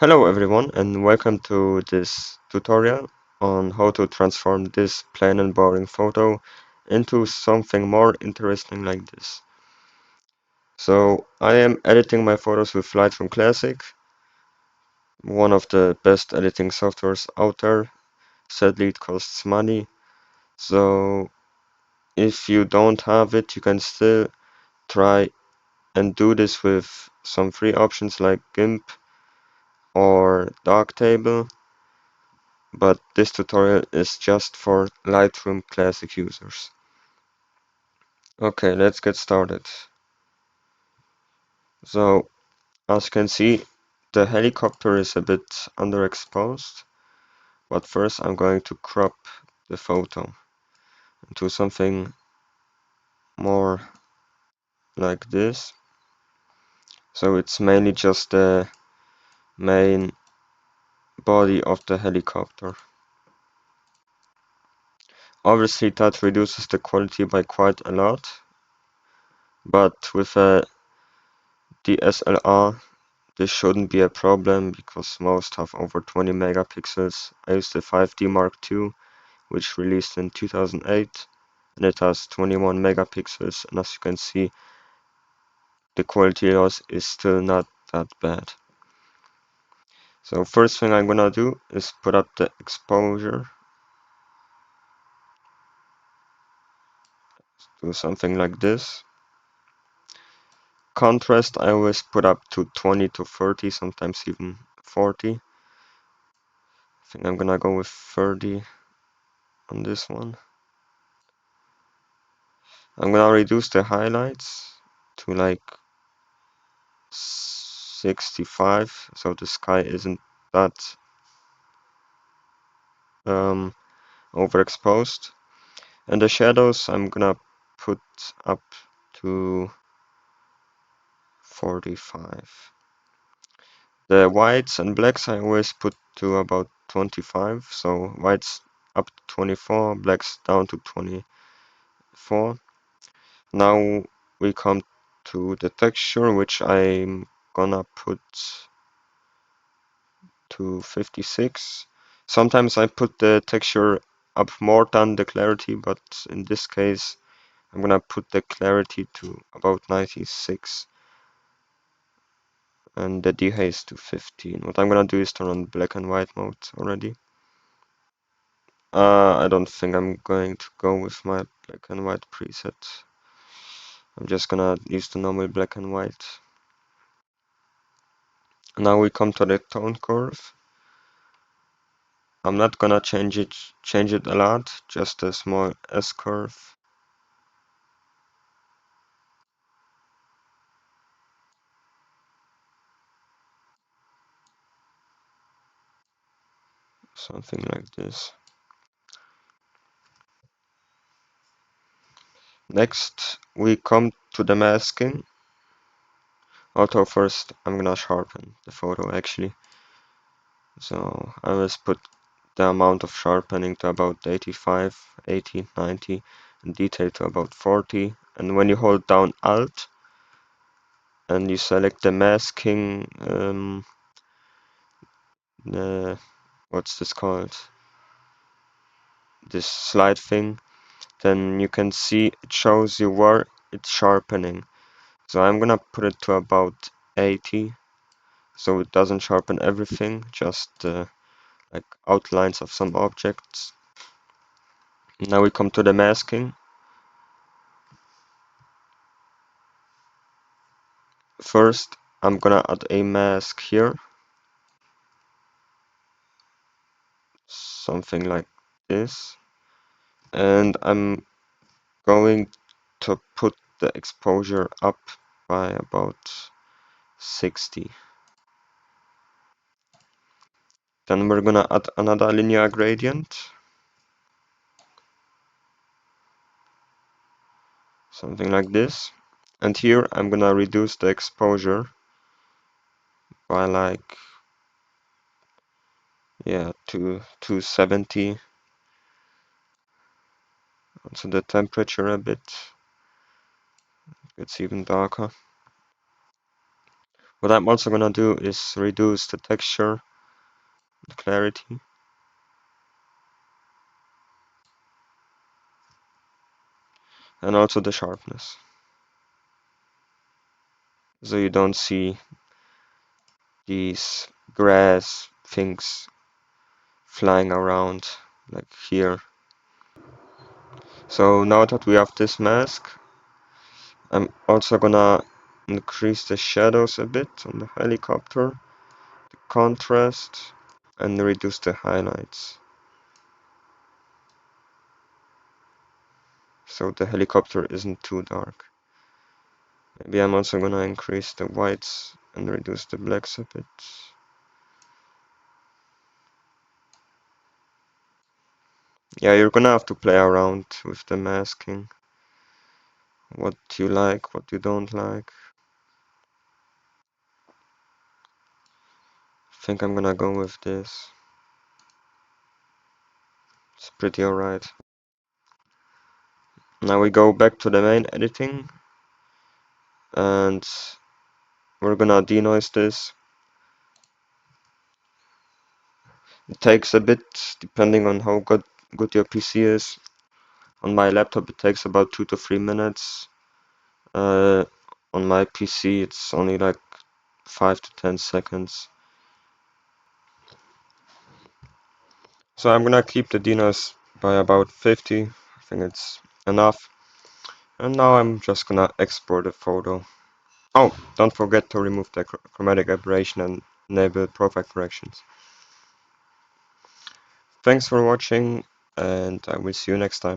Hello everyone and welcome to this tutorial on how to transform this plain and boring photo into something more interesting like this. So I am editing my photos with Lightroom Classic, one of the best editing softwares out there. Sadly it costs money, so if you don't have it you can still try and do this with some free options like GIMP or Darktable. But this tutorial is just for Lightroom Classic users. Okay, let's get started. So, as you can see, the helicopter is a bit underexposed, but first I'm going to crop the photo into something more like this. So it's mainly just the main body of the helicopter. Obviously that reduces the quality by quite a lot, but with a DSLR this shouldn't be a problem because most have over 20 megapixels. I used the 5D Mark II, which released in 2008, and it has 21 megapixels, and as you can see, the quality loss is still not that bad. So first thing I'm gonna do is put up the exposure. Do something like this. Contrast I always put up to 20 to 30, sometimes even 40. I think I'm gonna go with 30 on this one. I'm gonna reduce the highlights to like 65, so the sky isn't that um, overexposed. And the shadows I'm gonna put up to 45. The whites and blacks I always put to about 25, so whites up to 24, blacks down to 24. Now we come to the texture, which I'm gonna put to 56. Sometimes I put the texture up more than the clarity, but in this case I'm gonna put the clarity to about 96 and the dehaze to 15. What I'm gonna do is turn on black and white mode already. I don't think I'm going to go with my black and white preset. I'm just gonna use the normal black and white. Now we come to the tone curve. I'm not gonna change it a lot, just a small S curve. Something like this. Next, we come to the masking. Although first, I'm gonna sharpen the photo actually. So I will put the amount of sharpening to about 85, 80, 90, and detail to about 40. And when you hold down Alt and you select the masking, what's this called? This slide thing, then you can see it shows you where it's sharpening. So I'm gonna put it to about 80, so it doesn't sharpen everything, just like outlines of some objects. Now we come to the masking. First, I'm gonna add a mask here, something like this, and I'm going to put the exposure up by about 60. Then we're gonna add another linear gradient, something like this. And here I'm gonna reduce the exposure by like, yeah, to 270. Also the temperature a bit, it's even darker. What I'm also gonna do is reduce the texture, the clarity, and also the sharpness, so you don't see these grass things flying around like here. So now that we have this mask, I'm also gonna increase the shadows a bit on the helicopter, the contrast, and reduce the highlights. So the helicopter isn't too dark. Maybe I'm also gonna increase the whites and reduce the blacks a bit. Yeah, you're gonna have to play around with the masking. What you like, what you don't like. I think I'm gonna go with this. It's pretty alright. Now we go back to the main editing and we're gonna denoise this. It takes a bit depending on how good your PC is. On my laptop it takes about 2 to 3 minutes. On my PC it's only like 5 to 10 seconds. So I'm gonna keep the denoise by about 50. I think it's enough. And now I'm just gonna export the photo. Oh, don't forget to remove the chromatic aberration and enable profile corrections. Thanks for watching, and I will see you next time.